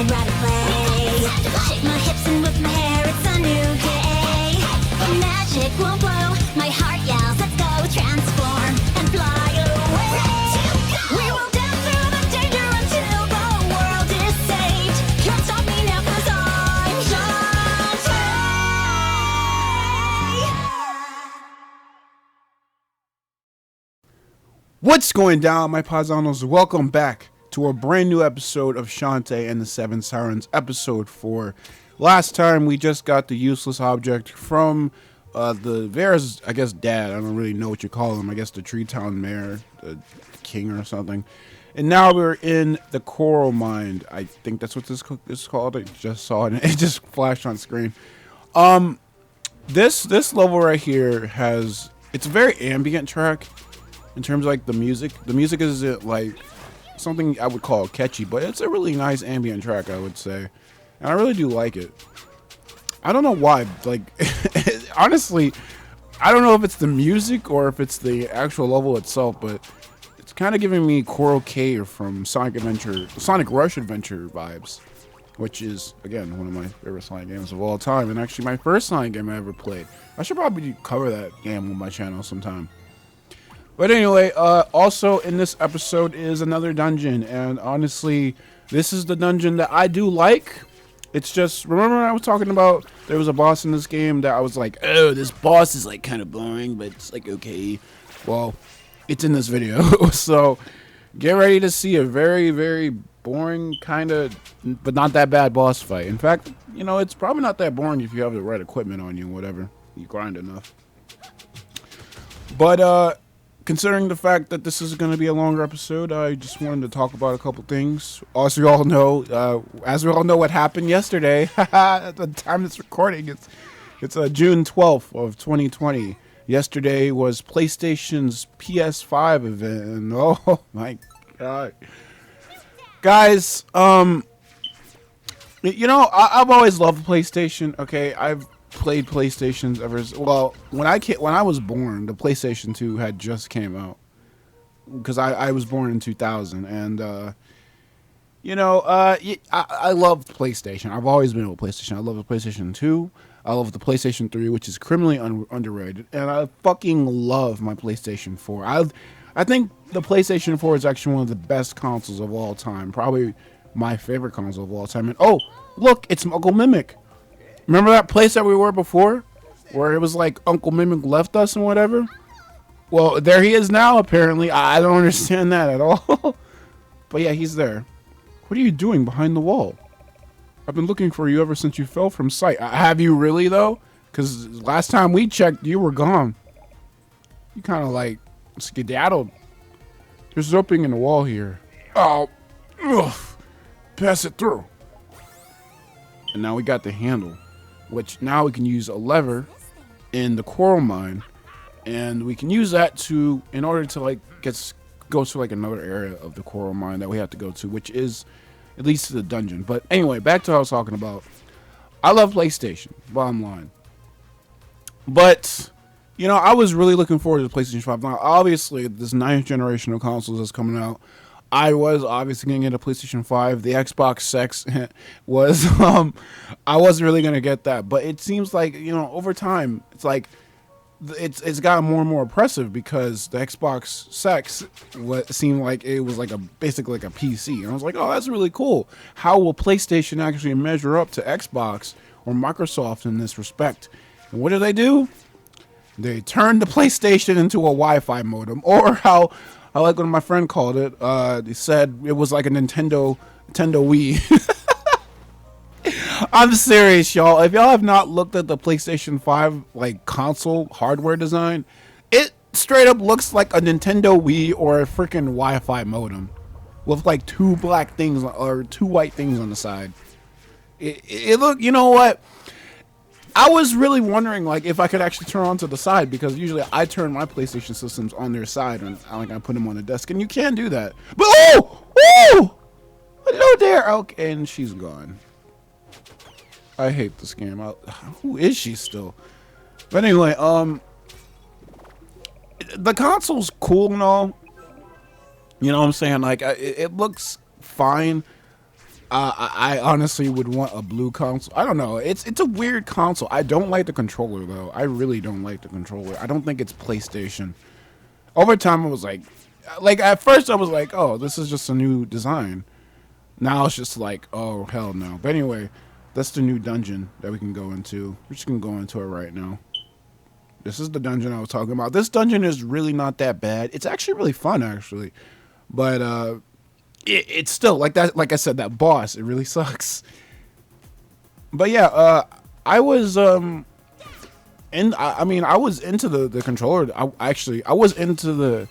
I'd rather play. Shake my hips and whip my hair, it's a new day. The magic will blow, my heart yells, let's go transform and fly away. We will dance through the danger until the world is saved. Can't stop me now 'cause I'm Shantae. What's going down, my paisanos? Welcome back to a brand new episode of Shantae and the Seven Sirens, episode 4. Last time we just got the useless object from the Vera's, I guess, dad. I don't really know what you call him. I guess the Tree Town Mayor, the king or something. And now we're in the Coral Mine. I think that's what this is called. I just saw it and it just flashed on screen. This level right here it's a very ambient track in terms of like the music. The music isn't like something I would call catchy, but it's a really nice ambient track, I would say. And I really do like it. I don't know why, like, honestly, I don't know if it's the music or if it's the actual level itself, but it's kind of giving me Coral Cave from Sonic Rush Adventure vibes, which is, again, one of my favorite Sonic games of all time, and actually my first Sonic game I ever played. I should probably cover that game on my channel sometime. But anyway, also in this episode is another dungeon, and honestly, this is the dungeon that I do like. It's just, remember when I was talking about there was a boss in this game that I was like, oh, this boss is like kind of boring, but it's like okay. Well, it's in this video, so get ready to see a very, very boring kind of, but not that bad boss fight. In fact, you know, it's probably not that boring if you have the right equipment on you, whatever. You grind enough. But, considering the fact that this is going to be a longer episode, I just wanted to talk about a couple things. As we all know what happened yesterday, at the time of this recording, it's June 12th of 2020. Yesterday was PlayStation's PS5 event, and oh my god. Guys, you know, I've always loved PlayStation, okay? I've played PlayStations when I was born, the PlayStation 2 had just came out, because I was born in 2000, and you know, I loved PlayStation. I've always been with PlayStation. I love the PlayStation 2. I love the PlayStation 3, which is criminally underrated, and I fucking love my PlayStation 4. I think the PlayStation 4 is actually one of the best consoles of all time, probably my favorite console of all time. And oh, look, it's Uncle Mimic. Remember that place that we were before? Where it was like Uncle Mimic left us and whatever? Well, there he is now, apparently. I don't understand that at all. But yeah, he's there. What are you doing behind the wall? I've been looking for you ever since you fell from sight. Have you really, though? Because last time we checked, you were gone. You kind of like skedaddled. There's an opening in the wall here. Oh, ugh. Pass it through. And now we got the handle, which now we can use a lever in the Coral Mine, and we can use that in order to like go to like another area of the Coral Mine that we have to go to, which is at least to the dungeon. But anyway, back to what I was talking about. I love PlayStation, bottom line. But you know, I was really looking forward to the PlayStation 5. Now, obviously, this 9th generation of consoles that's coming out, I was obviously going to get a PlayStation 5. The Xbox Sex was, I wasn't really going to get that. But it seems like, you know, over time, it's like, it's gotten more and more impressive, because the Xbox Sex seemed like it was like basically like a PC. And I was like, oh, that's really cool. How will PlayStation actually measure up to Xbox or Microsoft in this respect? And what do? They turned the PlayStation into a Wi-Fi modem, or how I like what my friend called it. He said it was like a Nintendo Wii. I'm serious, y'all. If y'all have not looked at the PlayStation 5 like console hardware design, it straight up looks like a Nintendo Wii or a freaking Wi-Fi modem with like two black things or two white things on the side. It look, you know what? I was really wondering like if I could actually turn on to the side, because usually I turn my PlayStation systems on their side and I put them on the desk, and you can do that. But oh, hello there. Okay, and she's gone. I hate this game. Who is she still? But anyway, the console's cool and all. You know what I'm saying? Like, it looks fine. I honestly would want a blue console. I don't know. It's a weird console. I don't like the controller though. I really don't like the controller. I don't think it's PlayStation. Over time, I was like at first I was like, oh, this is just a new design. Now it's just like, oh hell no. But anyway, that's the new dungeon that we can go into. We're just gonna go into it right now. This is the dungeon I was talking about. This dungeon is really not that bad. It's actually really fun, actually. But it's still like that. Like I said, that boss, it really sucks. But yeah, I was I mean, I was into the controller. I was into the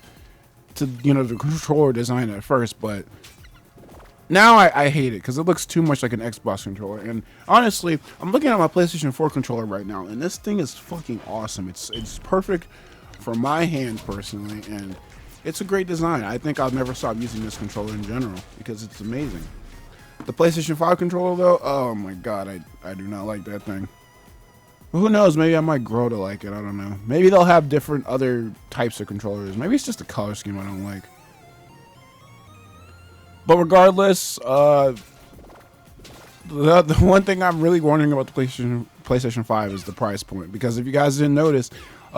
controller design at first, but now I hate it because it looks too much like an Xbox controller. And honestly, I'm looking at my PlayStation 4 controller right now, and this thing is fucking awesome. It's perfect for my hands personally, and it's a great design. I think I'll never stop using this controller in general because it's amazing. The PlayStation 5 controller though, oh my god, I do not like that thing. But who knows, maybe I might grow to like it, I don't know. Maybe they'll have different other types of controllers. Maybe it's just the color scheme I don't like. But regardless, the one thing I'm really wondering about the PlayStation 5 is the price point. Because if you guys didn't notice,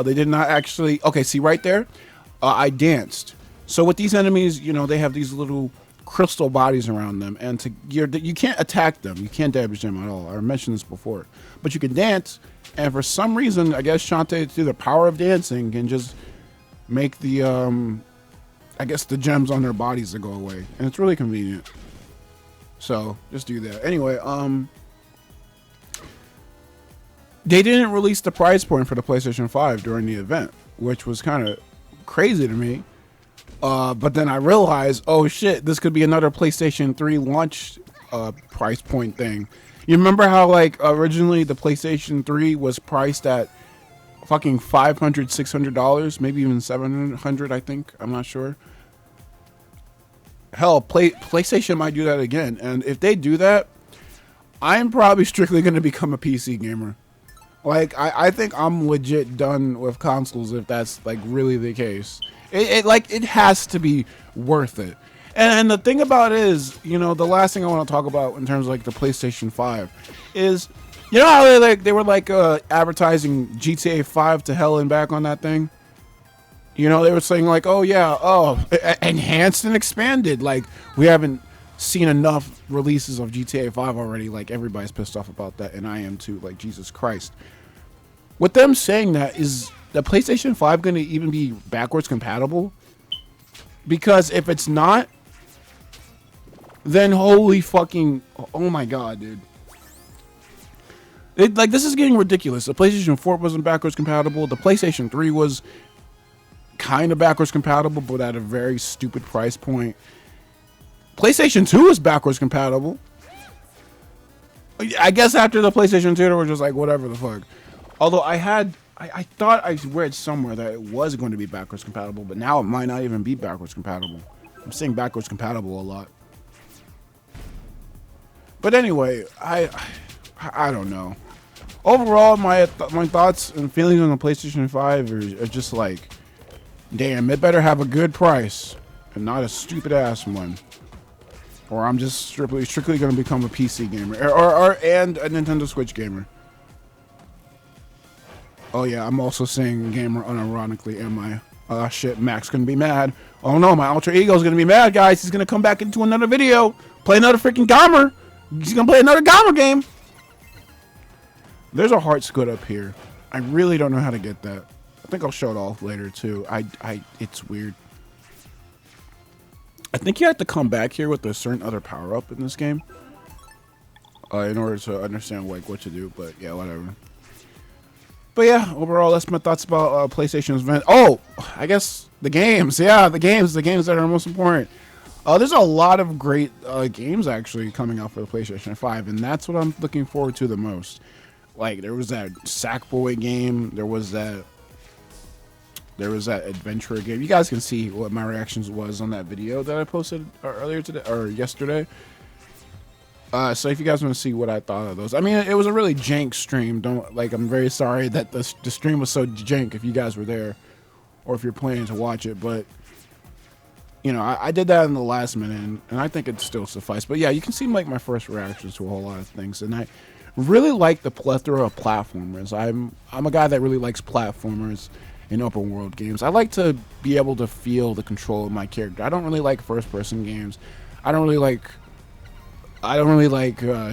they did not actually... Okay, see right there? I danced. So with these enemies, you know, they have these little crystal bodies around them. And you can't attack them. You can't damage them at all. I mentioned this before. But you can dance. And for some reason, I guess Shantae, through the power of dancing, can just make the... I guess the gems on their bodies to go away, and it's really convenient. So just do that. Anyway, they didn't release the price point for the PlayStation 5 during the event, which was kind of crazy to me. But then I realized, oh shit, this could be another PlayStation 3 launch price point thing. You remember how like originally the PlayStation 3 was priced at fucking $500, $600, maybe even $700, I think. I'm not sure. Hell, PlayStation might do that again. And if they do that, I'm probably strictly going to become a PC gamer. Like, I think I'm legit done with consoles if that's, like, really the case. It has to be worth it. And the thing about it is, you know, the last thing I want to talk about in terms of, like, the PlayStation 5 is... You know how they were advertising GTA 5 to hell and back on that thing? You know, they were saying like, oh yeah, enhanced and expanded. Like, we haven't seen enough releases of GTA 5 already. Like, everybody's pissed off about that, and I am too. Like, Jesus Christ. With them saying that, is the PlayStation 5 going to even be backwards compatible? Because if it's not, then holy fucking, oh my god, dude. This is getting ridiculous. The PlayStation 4 wasn't backwards compatible. The PlayStation 3 was kind of backwards compatible, but at a very stupid price point. PlayStation 2 is backwards compatible. I guess after the PlayStation 2, they were just like, whatever the fuck. Although I thought I read somewhere that it was going to be backwards compatible, but now it might not even be backwards compatible. I'm saying backwards compatible a lot. But anyway, I don't know. Overall, my thoughts and feelings on the PlayStation 5 are just like, damn, it better have a good price and not a stupid ass one, or I'm just strictly going to become a PC gamer and a Nintendo Switch gamer. Oh yeah, I'm also saying gamer unironically. Am I? Shit, Mac's gonna be mad. Oh no, my alter ego's gonna be mad, guys. He's gonna come back into another video, play another freaking Gamer. He's gonna play another Gamer game. There's a heart squid up here. I really don't know how to get that. I think I'll show it off later too. It's weird. I think you have to come back here with a certain other power up in this game, in order to understand like what to do. But yeah, whatever. But yeah, overall, that's my thoughts about PlayStation's event. Oh, I guess the games. Yeah, the games that are most important. There's a lot of great games actually coming out for the PlayStation 5, and that's what I'm looking forward to the most. Like, there was that Sackboy game. There was that adventure game. You guys can see what my reactions was on that video that I posted earlier today or yesterday. So if you guys want to see what I thought of those, I mean, it was a really jank stream. I'm very sorry that the stream was so jank if you guys were there or if you're planning to watch it, but you know, I did that in the last minute, and I think it still suffice. But yeah, you can see like my first reactions to a whole lot of things, and I really like the plethora of platformers. I'm a guy that really likes platformers in open world games. I like to be able to feel the control of my character. I don't really like first person games. I don't really like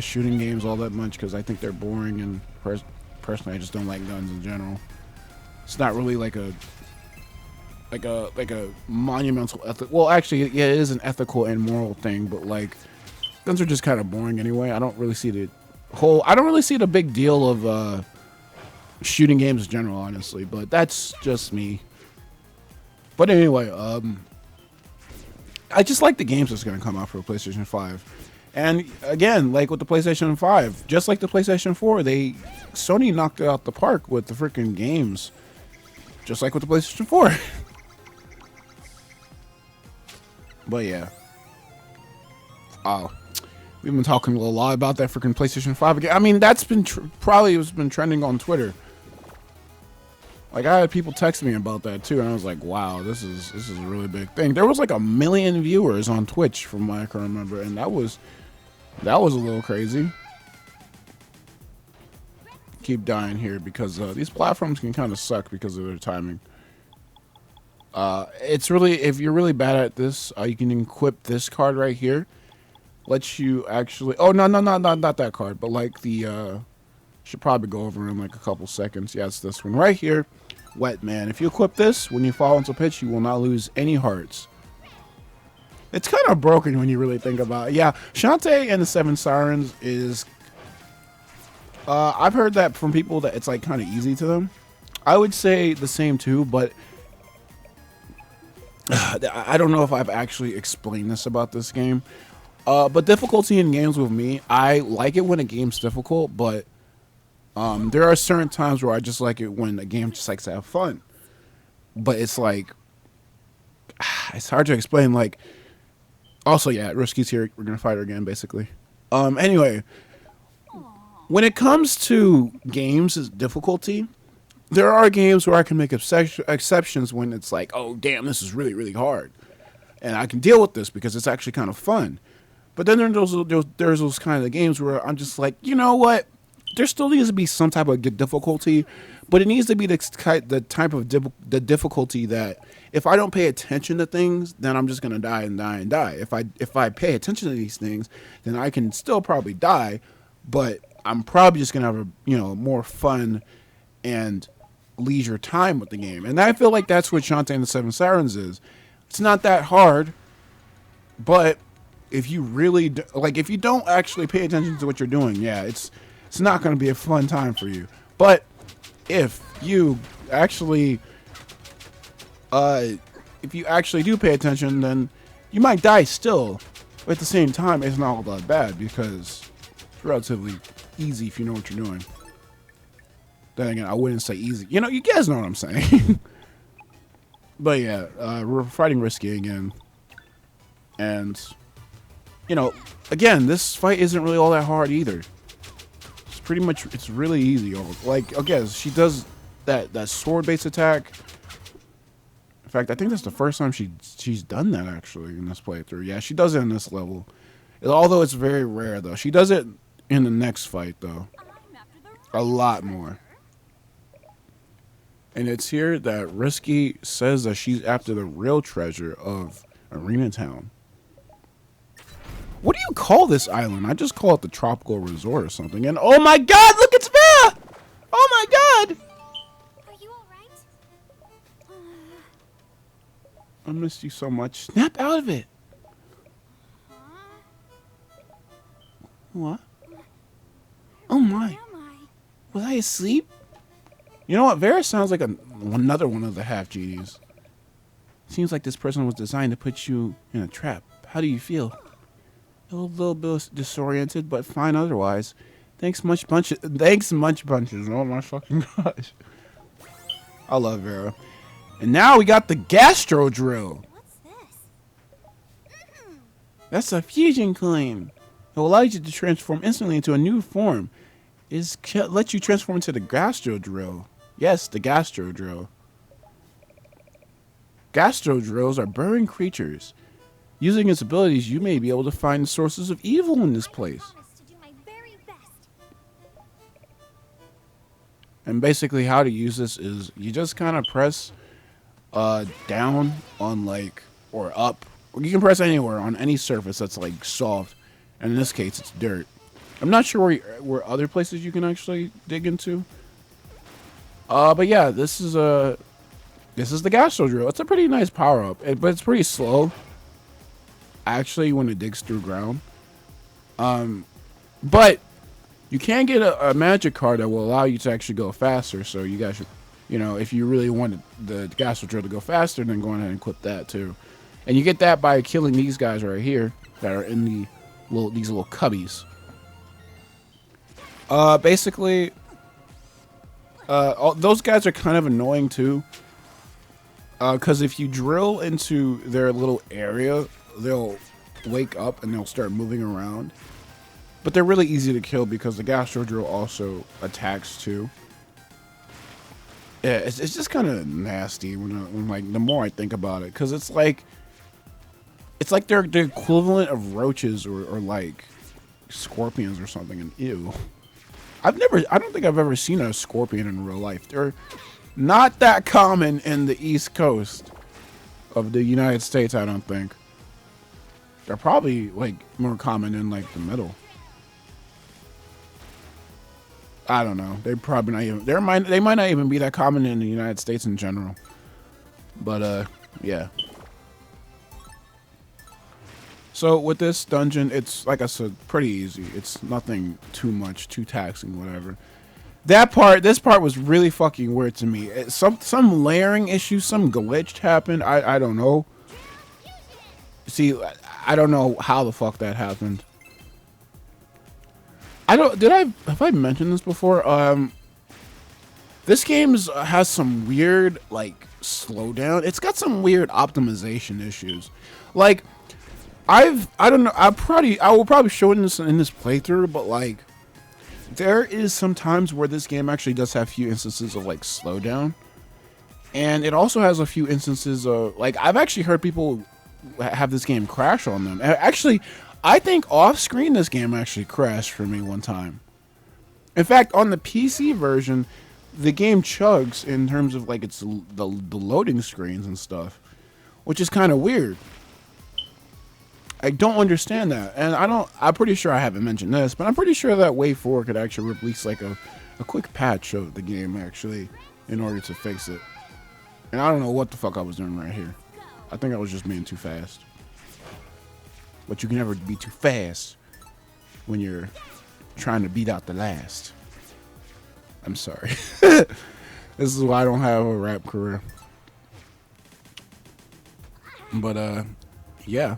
shooting games all that much because I think they're boring, and personally I just don't like guns in general. It's not really like a monumental ethic. Well, actually, yeah, it is an ethical and moral thing, but like guns are just kind of boring anyway. I don't really see the big deal of shooting games in general, honestly, but that's just me. But anyway, I just like the games that's going to come out for PlayStation 5. And again, like with the PlayStation 5, just like the PlayStation 4, Sony knocked it out the park with the freaking games. Just like with the PlayStation 4. But yeah. Oh. We've been talking a lot about that freaking PlayStation 5 again. I mean, that's been probably has been trending on Twitter. Like, I had people text me about that too, and I was like, wow, this is a really big thing. There was like 1 million viewers on Twitch from what I can remember, and that was a little crazy. Keep dying here because these platforms can kind of suck because of their timing. It's really, if you're really bad at this, you can equip this card right here. Lets you actually, oh no, not that card, but like the should probably go over in like a couple seconds. Yeah, it's this one right here. Wet Man. If you equip this, when you fall into a pitch, you will not lose any hearts. It's kind of broken when you really think about it. Yeah, Shantae and the Seven Sirens is I've heard that from people that it's like kind of easy to them. I would say the same too, but I don't know if I've actually explained this about this game. But difficulty in games with me, I like it when a game's difficult, but there are certain times where I just like it when a game just likes to have fun. But it's like, it's hard to explain. Like, also, yeah, Risky's here. We're going to fight her again, basically. Anyway, when it comes to games' difficulty, there are games where I can make exceptions when it's like, oh, damn, this is really, really hard. And I can deal with this because it's actually kind of fun. But then there's those kind of games where I'm just like, you know what? There still needs to be some type of difficulty, but it needs to be the type of difficulty that if I don't pay attention to things, then I'm just gonna die and die and die. If I pay attention to these things, then I can still probably die, but I'm probably just gonna have a more fun and leisure time with the game. And I feel like that's what Shantae and the Seven Sirens is. It's not that hard, but if you really if you don't actually pay attention to what you're doing, yeah, it's not going to be a fun time for you. But if you actually do pay attention, then you might die still. But at the same time, it's not all that bad because it's relatively easy if you know what you're doing. Then again, I wouldn't say easy. You guys know what I'm saying. But yeah, we're fighting Risky again. And, again, this fight isn't really all that hard either. It's pretty much, it's really easy. Like, okay, she does that sword-based attack. In fact, I think that's the first time she's done that, actually, in this playthrough. Yeah, she does it in this level. Although it's very rare, though. She does it in the next fight, though. A lot more. And it's here that Risky says that she's after the real treasure of Arena Town. What do you call this island? I just call it the Tropical Resort or something. And oh my god, look, it's Vera! Oh my god! Are you alright? I missed you so much. Snap out of it. What? Oh my. Was I asleep? You know what? Vera sounds like another one of the half genies. Seems like this person was designed to put you in a trap. How do you feel? A little bit disoriented, but fine otherwise. Thanks much bunches. Oh my fucking gosh. I love Vera. And now we got the Gastro Drill. What's this? That's a fusion coin. It will allow you to transform instantly into a new form. It lets you transform into the Gastro Drill. Yes, the Gastro Drill. Gastro drills are burrowing creatures. Using its abilities, you may be able to find sources of evil in this place. And basically how to use this is you just kind of press down on like, or up. You can press anywhere on any surface that's like soft. And in this case, it's dirt. I'm not sure where other places you can actually dig into. But yeah, this is the Gastro drill. It's a pretty nice power up, but it's pretty slow. Actually, when it digs through ground. But you can get a magic card that will allow you to actually go faster. So you guys should, you know, if you really wanted the Gastro drill to go faster, then go ahead and equip that too. And you get that by killing these guys right here that are in these little cubbies. Basically, those guys are kind of annoying too. Because if you drill into their little area, they'll wake up and they'll start moving around. But they're really easy to kill because the Gastro drill also attacks too. Yeah, it's just kind of nasty when like the more I think about it, because it's like they're the equivalent of roaches or like scorpions or something. And ew, I don't think I've ever seen a scorpion in real life. They're not that common in the East Coast of the United States. I don't think they're probably like more common in like the middle. I don't know. They probably not even. They might not even be that common in the United States in general. But yeah. So with this dungeon, it's like I said, pretty easy. It's nothing too much, too taxing, whatever. This part was really fucking weird to me. Some layering issue, some glitch happened. I don't know. See, I don't know how the fuck that happened. Have I mentioned this before? This game has some weird like slowdown. It's got some weird optimization issues. Like I don't know. I will probably show it in this playthrough, but like there is some times where this game actually does have a few instances of like slowdown, and it also has a few instances of like I've actually heard people have this game crash on them. Actually, I think off screen this game actually crashed for me one time. In fact, on the PC version, the game chugs in terms of like it's the loading screens and stuff, which is kind of weird. I don't understand that, and I'm pretty sure I haven't mentioned this, but I'm pretty sure that WayForward could actually release like a quick patch of the game actually in order to fix it. And I don't know what the fuck I was doing right here. I think I was just being too fast. But you can never be too fast when you're trying to beat out the last. I'm sorry. This is why I don't have a rap career. But yeah.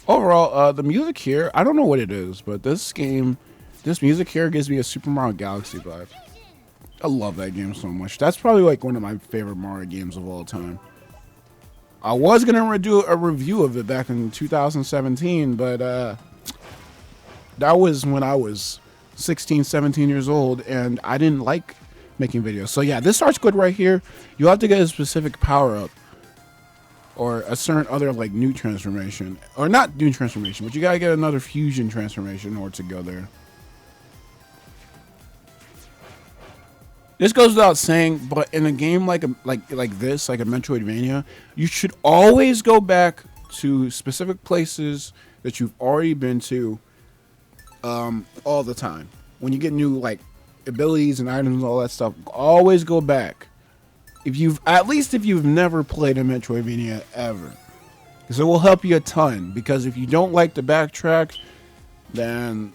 Overall, the music here, I don't know what it is, but this music here gives me a Super Mario Galaxy vibe. I love that game so much. That's probably like one of my favorite Mario games of all time. I was going to do a review of it back in 2017, but that was when I was 16, 17 years old, and I didn't like making videos. So yeah, this starts good right here. You have to get a specific power-up or a certain other like new transformation. Or not new transformation, but you got to get another fusion transformation in order to go there. This goes without saying, but in a game like this, like a Metroidvania, you should always go back to specific places that you've already been to all the time. When you get new like abilities and items and all that stuff, always go back. If you've never played a Metroidvania ever, because it will help you a ton. Because if you don't like to backtrack, then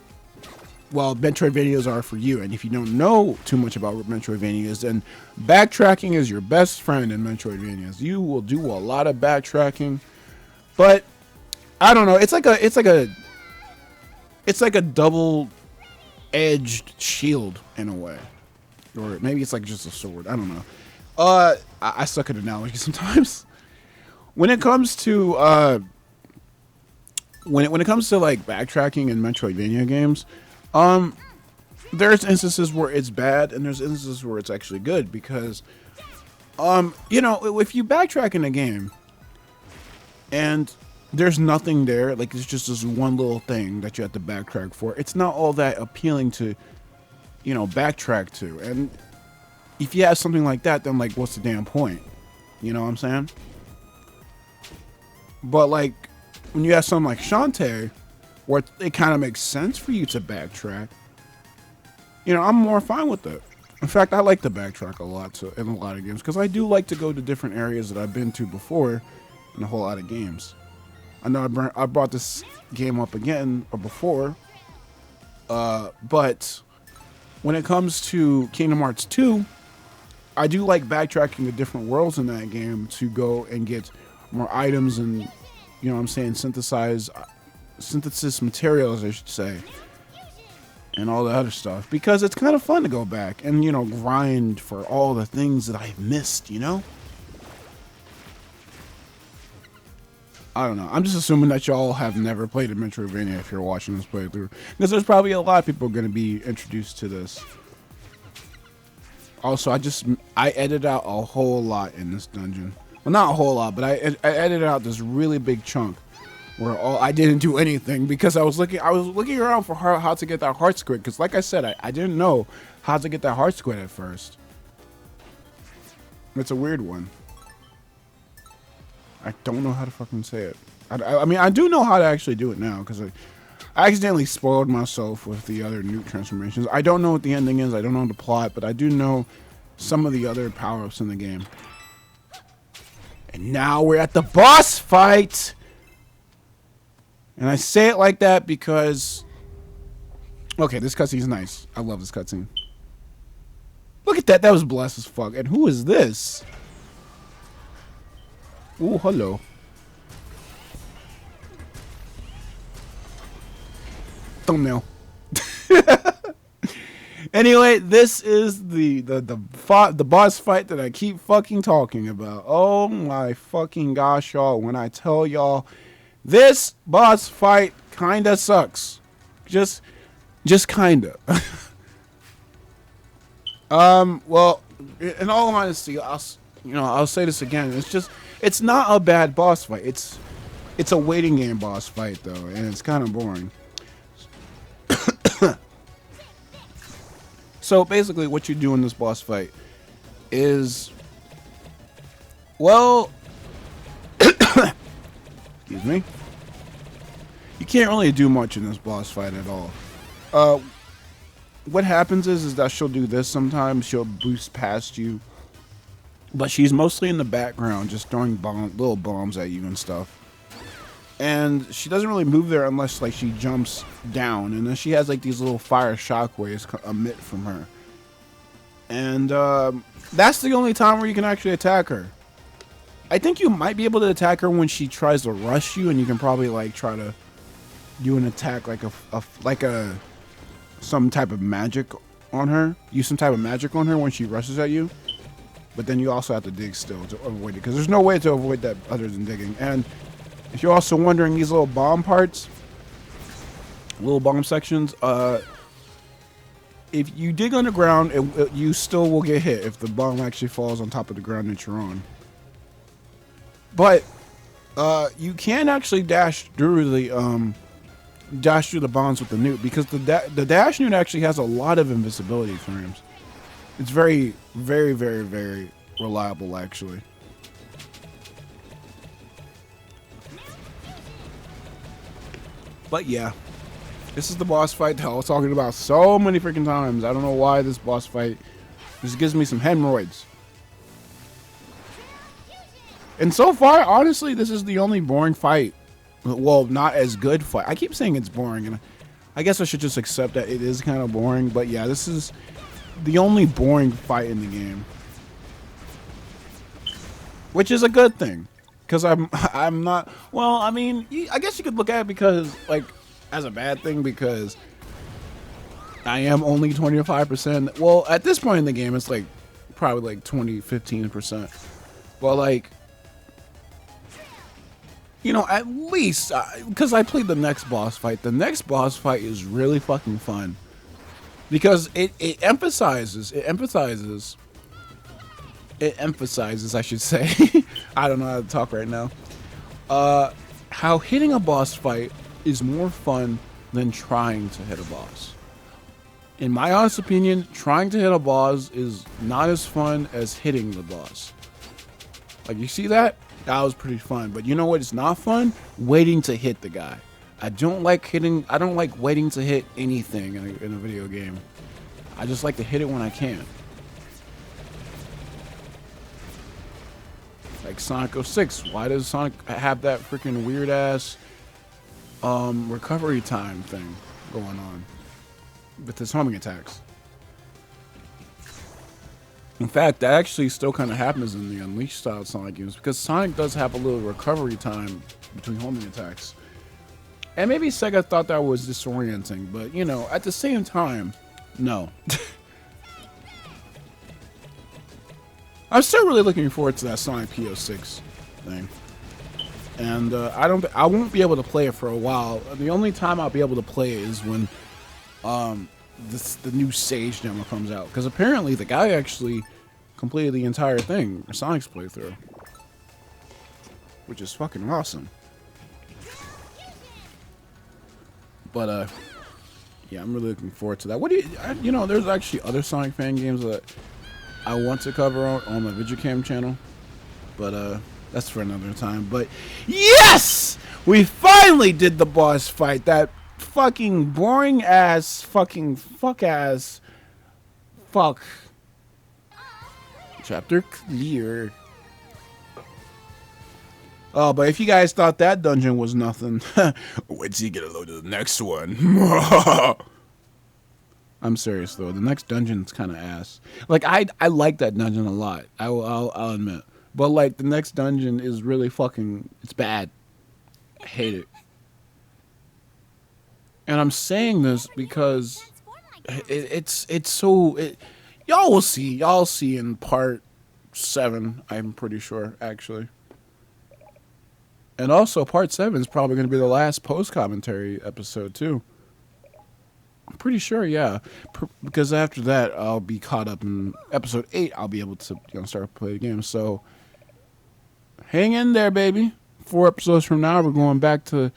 well, Metroidvanias are for you. And if you don't know too much about Metroidvanias, then backtracking is your best friend in Metroidvanias. You will do a lot of backtracking, but I don't know. It's like a double-edged shield in a way, or maybe it's like just a sword. I don't know. I suck at analogies sometimes. When it comes to when it comes to like backtracking in Metroidvania games. There's instances where it's bad and there's instances where it's actually good, because You know, if you backtrack in a game and there's nothing there, like it's just this one little thing that you have to backtrack for, it's not all that appealing to, you know, backtrack to. And if you have something like that, then like, what's the damn point? You know what I'm saying? But like, when you have something like Shantae, where it kind of makes sense for you to backtrack, you know, I'm more fine with it. In fact, I like to backtrack a lot in a lot of games, because I do like to go to different areas that I've been to before in a whole lot of games. I know I brought this game up again or before, but when it comes to Kingdom Hearts 2, I do like backtracking to different worlds in that game to go and get more items and, you know what I'm saying, synthesis materials, I should say, and all the other stuff, because it's kind of fun to go back and, you know, grind for all the things that I've missed, you know? I don't know. I'm just assuming that y'all have never played a Metroidvania if you're watching this playthrough, because there's probably a lot of people going to be introduced to this. Also, I edited out a whole lot in this dungeon. Well, not a whole lot, but I edited out this really big chunk where I didn't do anything, because I was looking around for how to get that heart squid, because like I said, I didn't know how to get that heart squid at first. It's a weird one. I don't know how to fucking say it. I mean, I do know how to actually do it now, because I accidentally spoiled myself with the other newt transformations. I don't know what the ending is. I don't know the plot, but I do know some of the other power-ups in the game. And now we're at the boss fight! And I say it like that because... Okay, this cutscene's nice. I love this cutscene. Look at that. That was blessed as fuck. And who is this? Ooh, hello. Thumbnail. Anyway, this is the boss fight that I keep fucking talking about. Oh my fucking gosh, y'all. When I tell y'all, this boss fight kinda sucks. Just kinda. Well, in all honesty, I'll say this again. It's not a bad boss fight. It's a waiting game boss fight though, and it's kind of boring. So basically, what you do in this boss fight is, well, excuse me. You can't really do much in this boss fight at all. What happens is that she'll do this sometimes. She'll boost past you, but she's mostly in the background, just throwing little bombs at you and stuff. And she doesn't really move there unless like she jumps down, and then she has like these little fire shockwaves emit from her. And that's the only time where you can actually attack her. I think you might be able to attack her when she tries to rush you, and you can probably like try to do an attack like some type of magic on her. Use some type of magic on her when she rushes at you. But then you also have to dig still to avoid it, because there's no way to avoid that other than digging. And if you're also wondering, these little bomb parts, little bomb sections, if you dig underground, you still will get hit if the bomb actually falls on top of the ground that you're on. But you can actually dash through the bombs with the newt, because the dash newt actually has a lot of invisibility frames. It's very, very, very, very reliable, actually. But yeah, this is the boss fight that I was talking about so many freaking times. I don't know why this boss fight just gives me some hemorrhoids. And so far, honestly, this is the only boring fight. Well, not as good fight. I keep saying it's boring, and I guess I should just accept that it is kind of boring. But yeah, this is the only boring fight in the game, which is a good thing, because I'm not. Well, I mean, I guess you could look at it because like as a bad thing, because I am only 25%. Well, at this point in the game, it's like probably like 15%. Well, like, you know, at least because I played the next boss fight. The next boss fight is really fucking fun, because it emphasizes it emphasizes, I should say, I don't know how to talk right now, how hitting a boss fight is more fun than trying to hit a boss. In my honest opinion, trying to hit a boss is not as fun as hitting the boss. Like, you see that? That was pretty fun. But you know what? It's not fun? Waiting to hit the guy. I don't like waiting to hit anything in a video game. I just like to hit it when I can. Like Sonic 06. Why does Sonic have that freaking weird ass recovery time thing going on with his homing attacks? In fact, that actually still kind of happens in the Unleashed style Sonic games, because Sonic does have a little recovery time between homing attacks. And maybe Sega thought that was disorienting, but you know, at the same time, no. I'm still really looking forward to that Sonic PO6 thing. And I won't be able to play it for a while. The only time I'll be able to play it is when the new Sage demo comes out, because apparently the guy actually completed the entire thing, Sonic's playthrough, which is fucking awesome. But yeah, I'm really looking forward to that. What do you know? There's actually other Sonic fan games that I want to cover on my VidyoCam channel, but that's for another time. But yes, we finally did the boss fight. That fucking boring ass fucking fuck chapter clear. Oh, but if you guys thought that dungeon was nothing, wait till you get a load of the next one. I'm serious though, the next dungeon's kind of ass. Like I like that dungeon a lot, I'll admit, but like the next dungeon is really fucking, it's bad. I hate it. And I'm saying this because it's so y'all see in part 7, I'm pretty sure, actually. And also part 7 is probably going to be the last post commentary episode too. I'm pretty sure, yeah, because after that I'll be caught up in episode 8. I'll be able to start to play the game. So hang in there, baby. 4 episodes from now we're going back to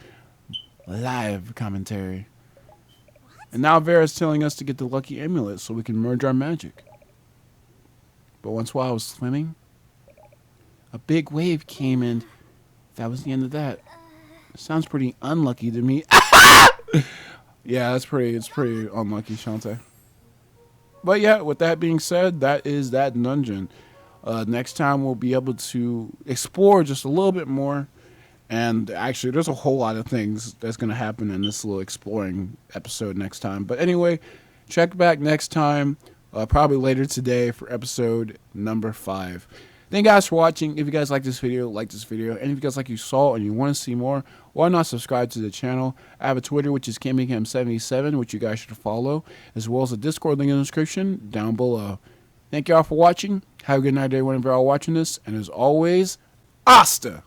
live commentary. And now Vera's telling us to get the lucky amulet so we can merge our magic. But once while I was swimming, a big wave came and that was the end of that. Sounds pretty unlucky to me. Yeah, it's pretty unlucky, Shantae. But yeah, with that being said, that is that dungeon. Next time we'll be able to explore just a little bit more. And actually, there's a whole lot of things that's going to happen in this little exploring episode next time. But anyway, check back next time, probably later today, for episode number 5. Thank you guys for watching. If you guys like this video, like this video. And if you guys like you saw and you want to see more, why not subscribe to the channel? I have a Twitter, which is KamyKam77, which you guys should follow, as well as a Discord link in the description down below. Thank you all for watching. Have a good night, everyone, if you're all watching this. And as always, hasta!